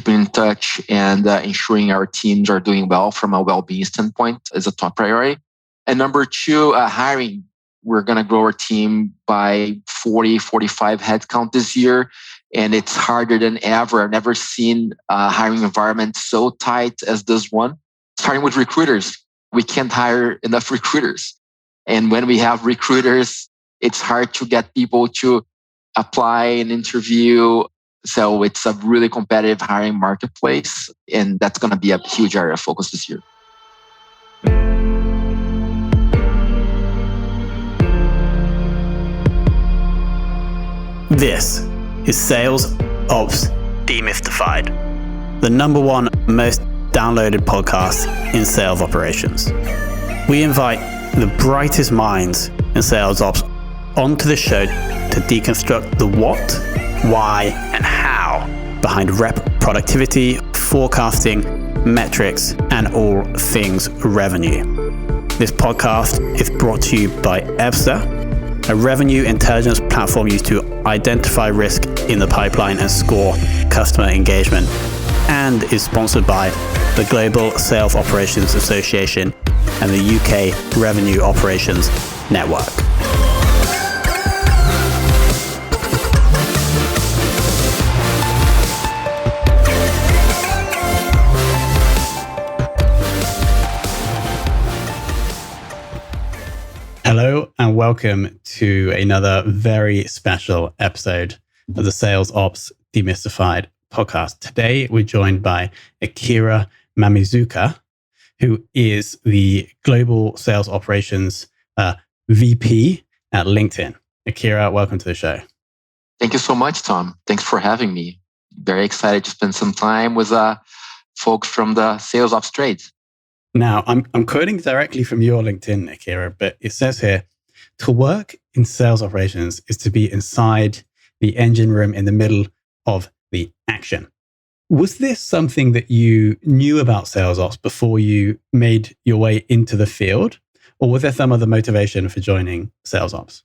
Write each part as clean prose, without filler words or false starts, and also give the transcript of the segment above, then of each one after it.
keeping in touch and ensuring our teams are doing well from a well-being standpoint is a top priority. And number two, hiring. We're going to grow our team by 40, 45 headcount this year. And it's harder than ever. I've never seen a hiring environment so tight as this one. Starting with recruiters. We can't hire enough recruiters. And when we have recruiters, it's hard to get people to apply and interview. So it's a really competitive hiring marketplace. And that's going to be a huge area of focus this year. This is Sales Ops Demystified, the number one most downloaded podcast in sales operations. We invite the brightest minds in sales ops onto the show to deconstruct the what, why, and how behind rep productivity, forecasting, metrics, and all things revenue. This podcast is brought to you by Ebsta, a revenue intelligence platform used to identify risk in the pipeline and score customer engagement, and is sponsored by the Global Sales Operations Association and the UK Revenue Operations Network. Hello and welcome to another very special episode of the Sales Ops Demystified podcast. Today, we're joined by Akira Mamizuka, who is the Global Sales Operations VP at LinkedIn. Akira, welcome to the show. Thank you so much, Tom. Thanks for having me. Very excited to spend some time with folks from the sales ops trades. Now, I'm quoting directly from your LinkedIn, Akira, but it says here, to work in sales operations is to be inside the engine room in the middle of the action. Was this something that you knew about sales ops before you made your way into the field? Or was there some other motivation for joining sales ops?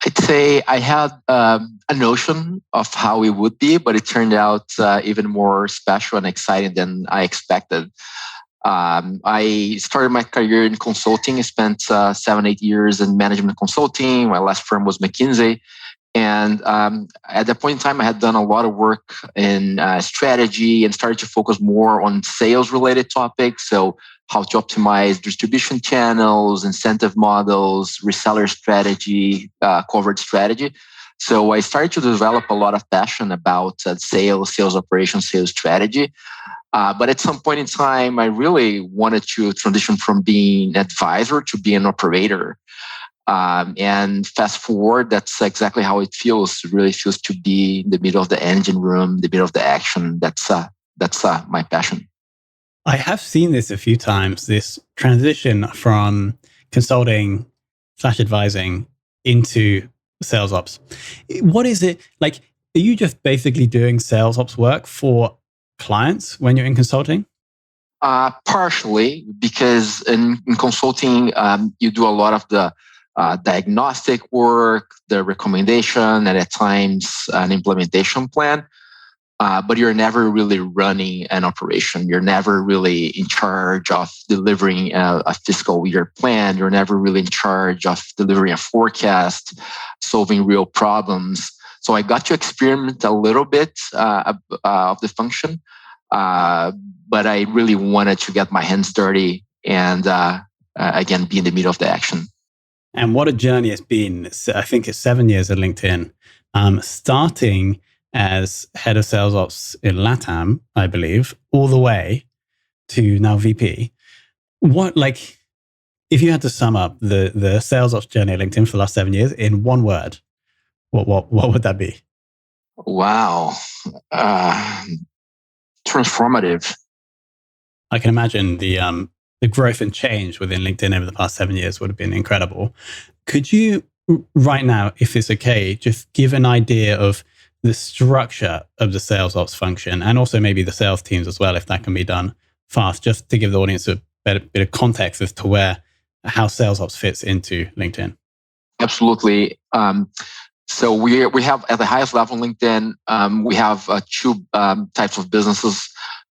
I'd say I had a notion of how it would be, but it turned out even more special and exciting than I expected. I started my career in consulting. I spent 7-8 years in management consulting. My last firm was McKinsey. And at that point in time, I had done a lot of work in strategy and started to focus more on sales-related topics. So how to optimize distribution channels, incentive models, reseller strategy, coverage strategy. So I started to develop a lot of passion about sales operations, sales strategy. But at some point in time, I really wanted to transition from being an advisor to being an operator. And fast forward, that's exactly how it feels. It really feels to be in the middle of the engine room, the middle of the action. That's my passion. I have seen this a few times, this transition from consulting/advising into sales ops. What is it like? Are you just basically doing sales ops work for clients when you're in consulting? Partially, because in consulting, you do a lot of the diagnostic work, the recommendation, and at times an implementation plan. But you're never really running an operation. You're never really in charge of delivering a fiscal year plan. You're never really in charge of delivering a forecast, solving real problems. So I got to experiment a little bit of the function, but I really wanted to get my hands dirty and, again, be in the middle of the action. And what a journey it's been. I think it's 7 years at LinkedIn, starting as head of sales ops in LATAM, I believe, all the way to now VP. If you had to sum up the sales ops journey at LinkedIn for the last 7 years in one word, what would that be? Wow. Transformative. I can imagine the growth and change within LinkedIn over the past 7 years would have been incredible. Could you, right now, if it's okay, just give an idea of the structure of the sales ops function and also maybe the sales teams as well, if that can be done fast, just to give the audience a bit of context as to how sales ops fits into LinkedIn? Absolutely. So we have at the highest level on LinkedIn, we have two types of businesses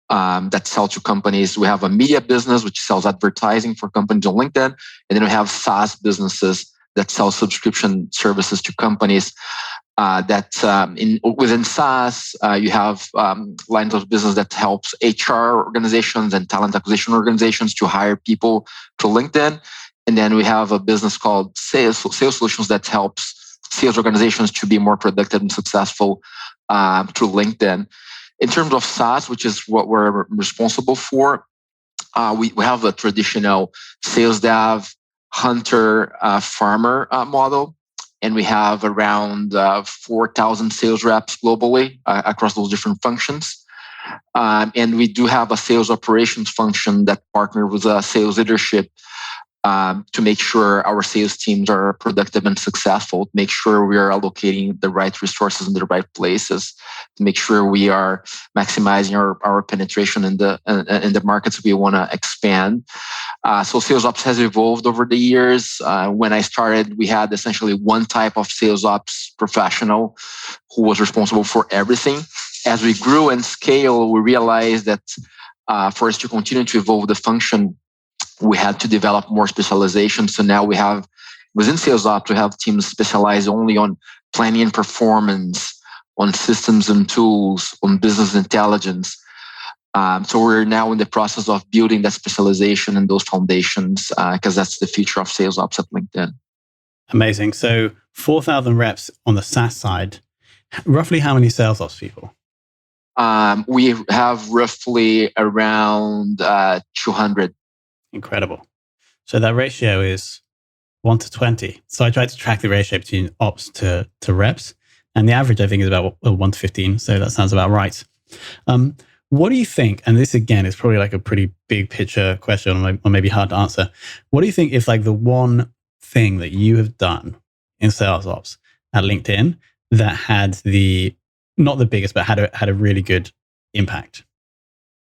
that sell to companies. We have a media business, which sells advertising for companies on LinkedIn. And then we have SaaS businesses that sell subscription services to companies. Within SaaS, you have lines of business that helps HR organizations and talent acquisition organizations to hire people to LinkedIn. And then we have a business called Sales Solutions that helps sales organizations to be more productive and successful through LinkedIn. In terms of SaaS, which is what we're responsible for, we have a traditional sales dev, hunter, farmer model. And we have around 4,000 sales reps globally across those different functions. And we do have a sales operations function that partners with sales leadership to make sure our sales teams are productive and successful, to make sure we are allocating the right resources in the right places, to make sure we are maximizing our penetration in the markets we want to expand. So sales ops has evolved over the years. When I started, we had essentially one type of sales ops professional who was responsible for everything. As we grew and scale, we realized that for us to continue to evolve the function, we had to develop more specialization. So now we have, within sales ops, we have teams specialized only on planning and performance, on systems and tools, on business intelligence. So we're now in the process of building that specialization and those foundations because that's the future of sales ops at LinkedIn. Amazing. So 4,000 reps on the SaaS side. Roughly how many sales ops people? We have roughly around 200. Incredible. So that ratio is 1 to 20. So I tried to track the ratio between ops to reps. And the average, I think, is about 1 to 15. So that sounds about right. What do you think? And this, again, is probably like a pretty big picture question or maybe hard to answer. What do you think is like the one thing that you have done in sales ops at LinkedIn that had not the biggest, but had a really good impact?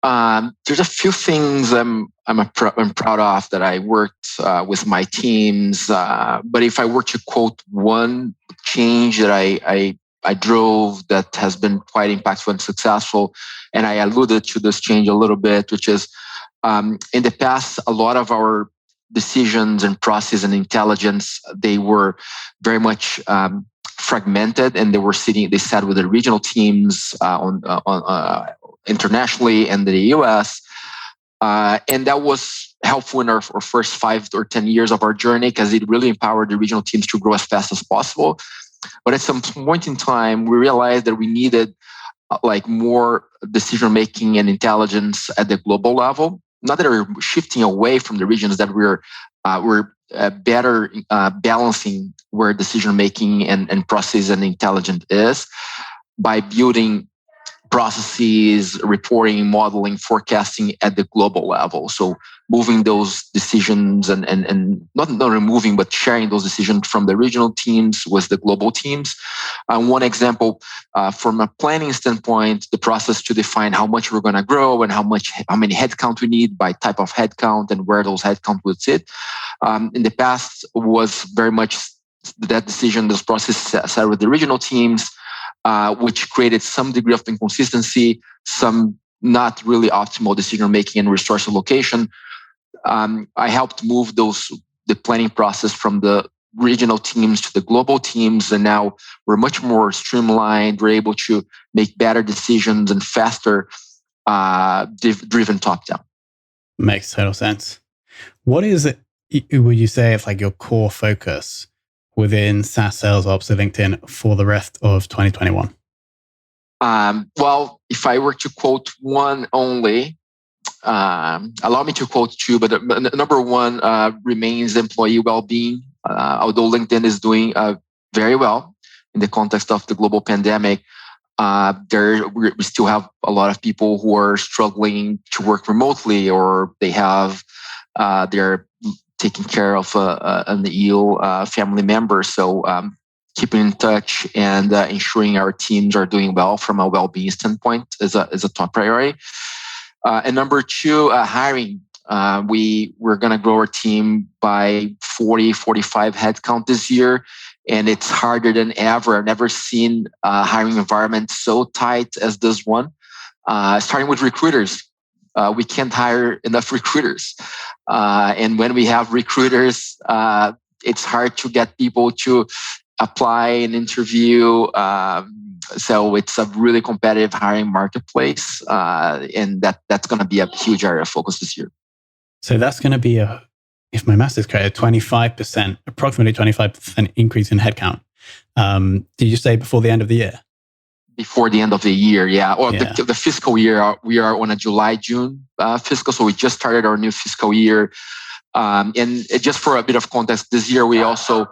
There's a few things I'm proud of that I worked with my teams. But if I were to quote one change that I drove that has been quite impactful and successful, and I alluded to this change a little bit, which is in the past, a lot of our decisions and process and intelligence, they were very much fragmented, and they sat with the regional teams on internationally and the US. And that was helpful in our first 5 or 10 years of our journey because it really empowered the regional teams to grow as fast as possible. But at some point in time, we realized that we needed like more decision-making and intelligence at the global level. Not that we're shifting away from the regions, that we're better balancing where decision-making and process and intelligence is by building processes, reporting, modeling, forecasting at the global level. So moving those decisions and not removing, but sharing those decisions from the regional teams with the global teams. One example, from a planning standpoint, the process to define how much we're going to grow and how many headcount we need by type of headcount and where those headcount would sit. In the past was very much that decision, this process sat with the regional teams, which created some degree of inconsistency, some not really optimal decision-making and resource allocation. I helped move the planning process from the regional teams to the global teams, and now we're much more streamlined. We're able to make better decisions and faster, driven top-down. Makes total sense. What is it, would you say, it's like your core focus within SaaS sales ops at LinkedIn for the rest of 2021? Well, if I were to quote one only, allow me to quote two, but number one remains employee well-being. Although LinkedIn is doing very well in the context of the global pandemic, we still have a lot of people who are struggling to work remotely, or they're taking care of an ill family member. So keeping in touch and ensuring our teams are doing well from a well-being standpoint is a top priority. And number two, hiring. We're going to grow our team by 45 headcount this year. and it's harder than ever. I've never seen a hiring environment so tight as this one. Starting with recruiters. We can't hire enough recruiters. And when we have recruiters, it's hard to get people to apply and interview. So it's a really competitive hiring marketplace. And that's going to be a huge area of focus this year. So that's going to be if my math is correct, approximately 25% increase in headcount. Did you say before the end of the year? Before the end of the year, yeah. Or the fiscal year, we are on a July-June fiscal, so we just started our new fiscal year. And just for a bit of context, this year we also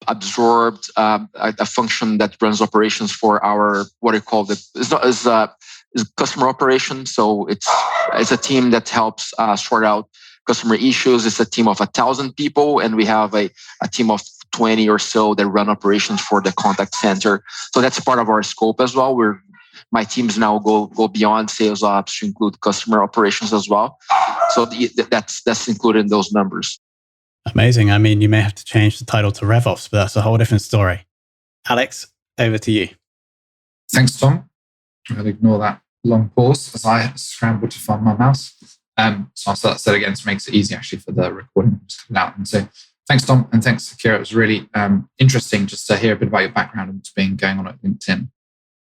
absorbed a function that runs operations for our, what I call is customer operations. So it's a team that helps sort out customer issues. It's a team of 1,000 people, and we have a team of 20 or so that run operations for the contact center. So that's part of our scope as well. My teams now go beyond sales ops to include customer operations as well. So that's included in those numbers. Amazing. I mean, you may have to change the title to RevOps, but that's a whole different story. Alex, over to you. Thanks, Tom. I'm going to ignore that long pause as I scramble to find my mouse. So I'll start that again to make it easy actually for the recording to come out. And so thanks, Tom, and thanks, Akira. It was really interesting just to hear a bit about your background and what's been going on at LinkedIn.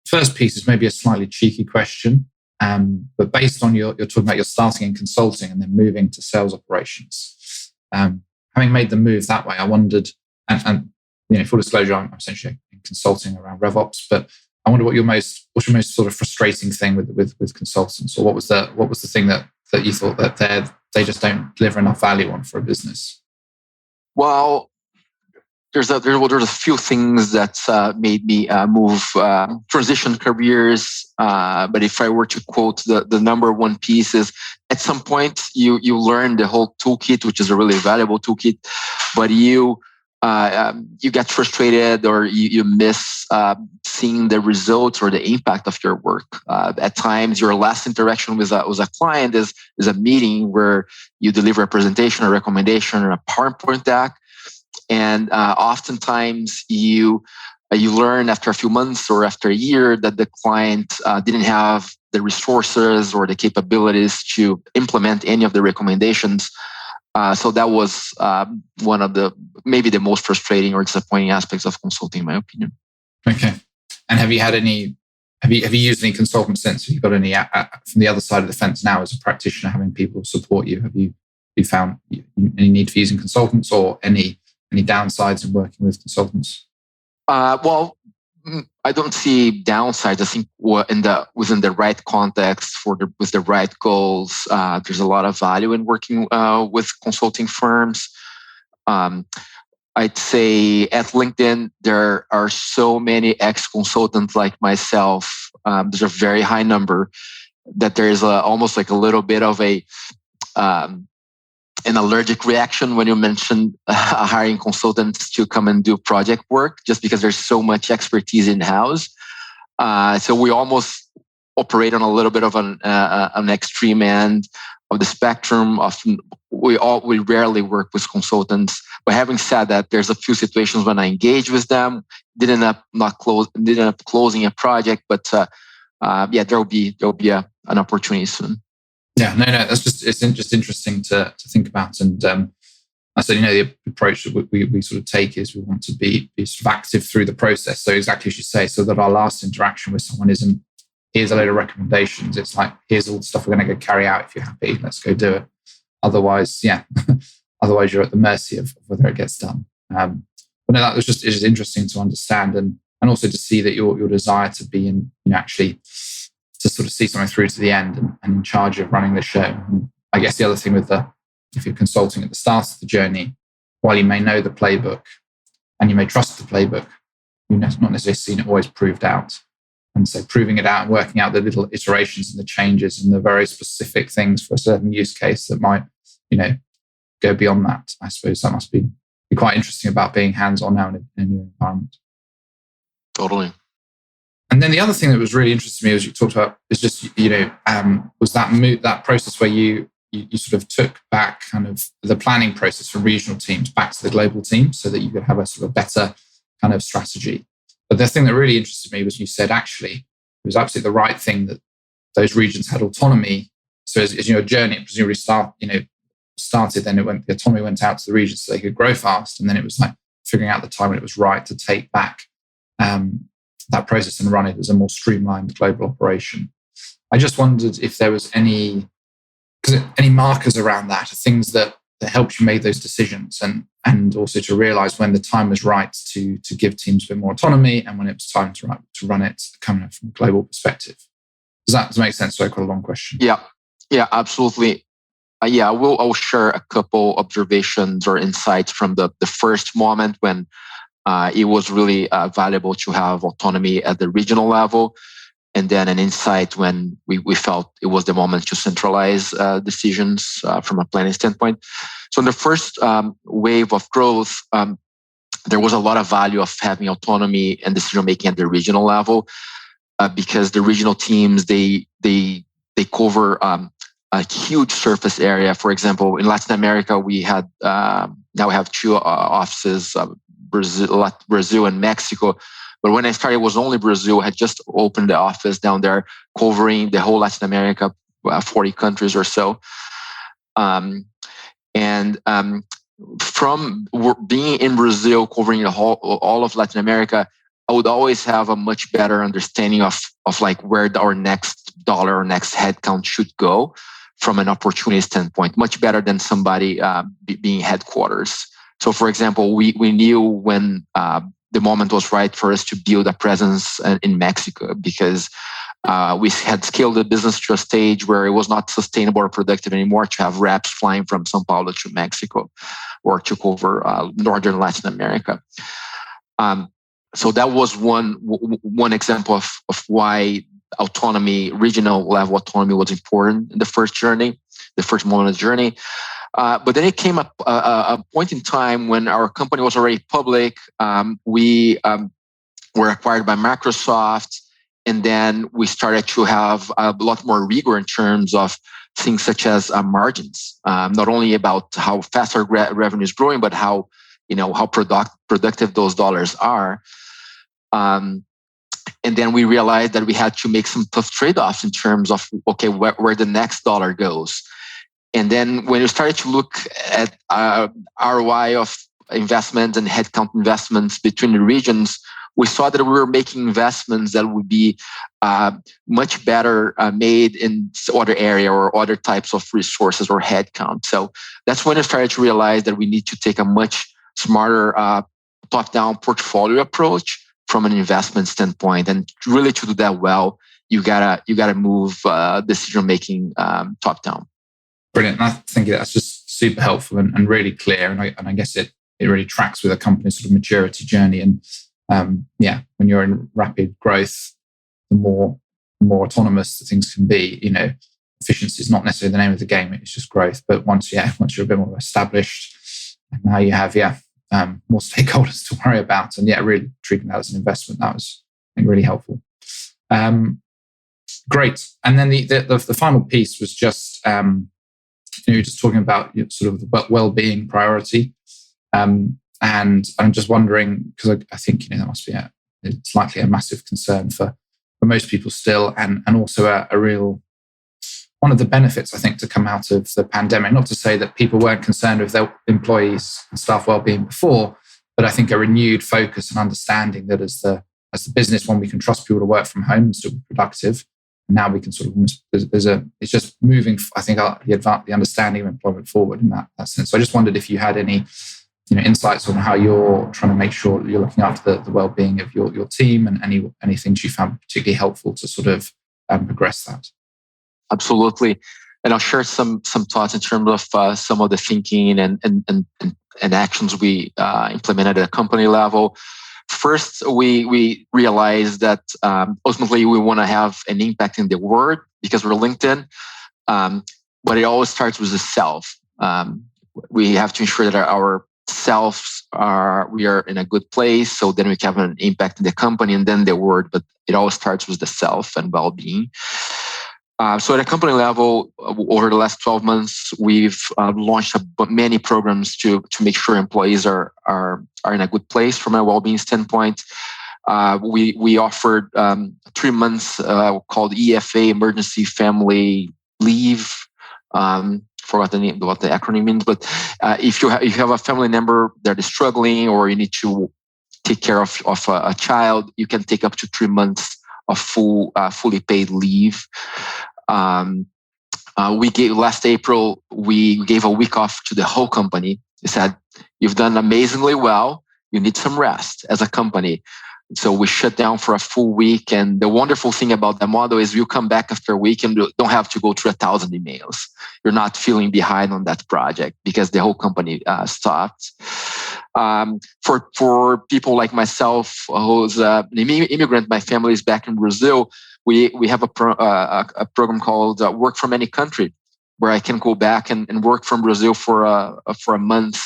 First piece is maybe a slightly cheeky question, but based on you're talking about your starting in consulting and then moving to sales operations. Having made the move that way, I wondered, and full disclosure, I'm essentially in consulting around RevOps, but I wonder what's your most sort of frustrating thing with consultants, or what was the thing that you thought that they just don't deliver enough value on for a business? Well, there's a few things that made me transition careers. But if I were to quote the number one piece is, at some point you learn the whole toolkit, which is a really valuable toolkit, but you get frustrated or you miss seeing the results or the impact of your work. At times, your last interaction with a client is a meeting where you deliver a presentation, a recommendation, or a PowerPoint deck. And oftentimes you learn after a few months or after a year that the client didn't have the resources or the capabilities to implement any of the recommendations. So that was one of maybe the most frustrating or disappointing aspects of consulting, in my opinion. Okay. And have you used any consultants since? Have you got any from the other side of the fence now as a practitioner, having people support you? Have you found any need for using consultants, or any downsides in working with consultants? Well, I don't see downsides. I think within the right context with the right goals, there's a lot of value in working with consulting firms. I'd say at LinkedIn, there are so many ex-consultants like myself. There's a very high number that there is almost like a little bit of an allergic reaction when you mention hiring consultants to come and do project work, just because there's so much expertise in-house. So we almost operate on a little bit of an extreme end of the spectrum. Often we rarely work with consultants. But having said that, there's a few situations when I engage with them, didn't end up closing a project, but there'll be an opportunity soon. Yeah, no, it's just interesting to think about. And I said, the approach that we sort of take is we want to be sort of active through the process. So exactly as you say, so that our last interaction with someone isn't, here's a load of recommendations. It's like, here's all the stuff we're going to go carry out. If you're happy, let's go do it. Otherwise, otherwise you're at the mercy of whether it gets done. But no, it's just interesting to understand and also to see that your desire to be in, actually to sort of see something through to the end and in charge of running the show. And I guess the other thing if you're consulting at the start of the journey, while you may know the playbook and you may trust the playbook, you've not necessarily seen it always proved out. And so proving it out and working out the little iterations and the changes and the very specific things for a certain use case that might, go beyond that. I suppose that must be quite interesting about being hands-on now in a new environment. Totally. And then the other thing that was really interesting to me, as you talked about, is just, was that process where you sort of took back kind of the planning process from regional teams back to the global team so that you could have a sort of better kind of strategy. But the thing that really interested me was you said actually it was absolutely the right thing that those regions had autonomy. So as your journey presumably started, then the autonomy went out to the regions so they could grow fast, and then it was like figuring out the time when it was right to take back that process and run it as a more streamlined global operation. I just wondered if there was any markers around that, things that helped you make those decisions, and also to realize when the time was right to give teams a bit more autonomy and when it was time to run it coming from a global perspective. Does that make sense? So quite a long question. Yeah, absolutely. I'll share a couple observations or insights from the first moment when it was really valuable to have autonomy at the regional level, and then an insight when we felt it was the moment to centralize decisions from a planning standpoint. So in the first wave of growth, there was a lot of value of having autonomy and decision making at the regional level, because the regional teams they cover a huge surface area. For example, in Latin America, we had now we have two offices, Brazil and Mexico. But when I started, it was only Brazil. I had just opened the office down there, covering the whole Latin America, 40 countries or so. From being in Brazil, covering all of Latin America, I would always have a much better understanding of like where our next dollar or next headcount should go from an opportunity standpoint, much better than somebody being headquarters. So, for example, we knew when the moment was right for us to build a presence in Mexico, because we had scaled the business to a stage where it was not sustainable or productive anymore to have reps flying from São Paulo to Mexico or to cover northern Latin America. So that was one example of why autonomy, regional level autonomy, was important in the first moment of the journey. But then it came a point in time when our company was already public. We were acquired by Microsoft, and then we started to have a lot more rigor in terms of things such as margins. Not only about how fast our revenue is growing, but how productive those dollars are. And then we realized that we had to make some tough trade-offs in terms of, okay, where the next dollar goes. And then when we started to look at ROI of investments and headcount investments between the regions, we saw that we were making investments that would be much better made in other area or other types of resources or headcount. So that's when I started to realize that we need to take a much smarter top-down portfolio approach from an investment standpoint. And really to do that well, you gotta move decision making top down. Brilliant. I think that's just super helpful and really clear. And I guess it really tracks with a company's sort of maturity journey. And when you're in rapid growth, the more autonomous the things can be. Efficiency is not necessarily the name of the game; it's just growth. But once you're a bit more established, and now you have more stakeholders to worry about, and really treating that as an investment, that was, I think, really helpful. Great. And then the final piece was just you're just talking about sort of the well-being priority, and I'm just wondering, because I think that must be it's likely a massive concern for most people still, and also a real one of the benefits, I think, to come out of the pandemic. Not to say that people weren't concerned with their employees and staff well-being before, but I think a renewed focus and understanding that as the business, one, we can trust people to work from home and still be productive. And now we can sort of it's just moving, I think, the understanding of employment forward in that sense. So I just wondered if you had any insights on how you're trying to make sure that you're looking after the well-being of your team, and any things you found particularly helpful to sort of progress that. Absolutely. And I'll share some thoughts in terms of some of the thinking and actions we implemented at a company level. First, we realized that ultimately we want to have an impact in the world because we're LinkedIn, but it always starts with the self. We have to ensure that our selves we are in a good place, so then we can have an impact in the company and then the world. But it always starts with the self and well-being. So at a company level, over the last 12 months, we've launched many programs to make sure employees are in a good place from a well-being standpoint. We offered 3 months called EFA, Emergency Family Leave. Forgot what the acronym means, but if you have a family member that is struggling, or you need to take care of a child, you can take up to 3 months of fully paid leave. Last April, we gave a week off to the whole company. We said, "You've done amazingly well. You need some rest as a company." So we shut down for a full week. And the wonderful thing about the model is you come back after a week and don't have to go through 1,000 emails. You're not feeling behind on that project because the whole company stopped. For people like myself, who's an immigrant, my family is back in Brazil. We have a program called Work from Any Country, where I can go back and work from Brazil for a month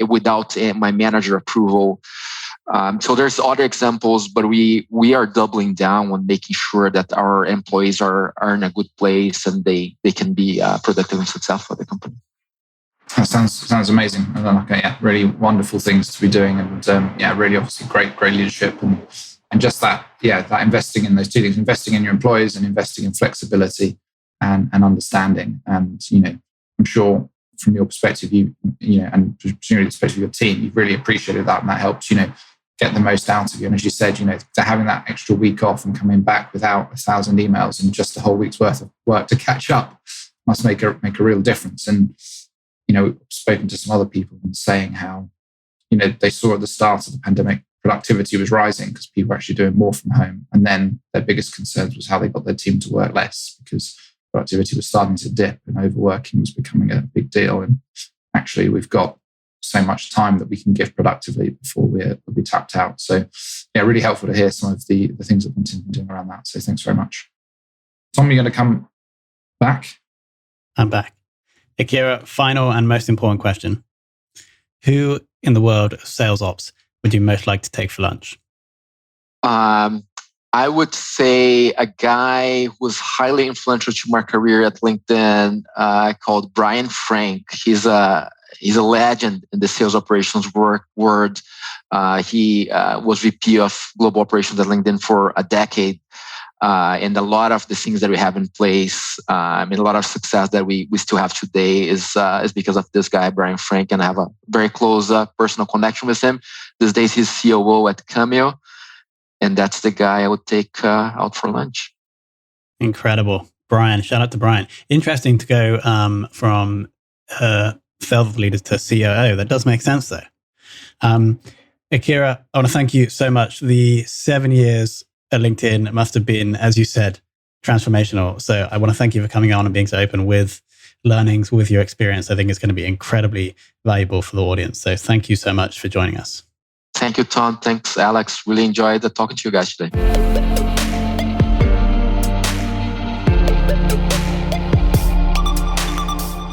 without my manager approval. So there's other examples, but we are doubling down on making sure that our employees are in a good place and they can be productive and successful at the company. That sounds amazing. And really wonderful things to be doing, and really obviously great leadership, and just that investing in those two things, investing in your employees and investing in flexibility and understanding. And I'm sure from your perspective, and presumably the perspective of your team, you've really appreciated that, and that helps get the most out of you. And as you said, to having that extra week off and coming back without 1,000 emails and just a whole week's worth of work to catch up must make a real difference. And we've spoken to some other people and saying how they saw at the start of the pandemic productivity was rising because people were actually doing more from home, and then their biggest concerns was how they got their team to work less because productivity was starting to dip and overworking was becoming a big deal. And actually, we've got so much time that we can give productively before we'll be tapped out. So, really helpful to hear some of the things that we've been doing around that. So, thanks very much. Tom, you're going to come back? I'm back. Akira, final and most important question. Who in the world of sales ops would you most like to take for lunch? I would say a guy who was highly influential to my career at LinkedIn called Brian Frank. He's a legend in the sales operations world. He was VP of global operations at LinkedIn for a decade. And a lot of the things that we have in place, a lot of success that we still have today is because of this guy, Brian Frank, and I have a very close personal connection with him. These days, he's COO at Cameo, and that's the guy I would take out for lunch. Incredible. Brian, shout out to Brian. Interesting to go from sales leader to COO. That does make sense, though. Akira, I want to thank you so much. The 7 years at LinkedIn must have been, as you said, transformational. So I want to thank you for coming on and being so open with learnings, with your experience. I think it's going to be incredibly valuable for the audience. So thank you so much for joining us. Thank you, Tom. Thanks, Alex. Really enjoyed talking to you guys today.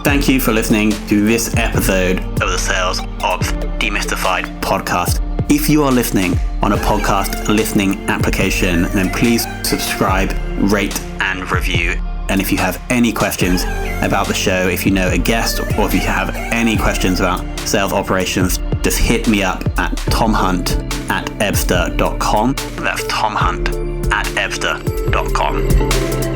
Thank you for listening to this episode of the Sales Ops Demystified podcast. If you are listening on a podcast listening application, then please subscribe, rate, and review. And if you have any questions about the show, if you know a guest, or if you have any questions about sales operations, just hit me up at tomhunt@ebster.com. That's tomhunt@ebster.com.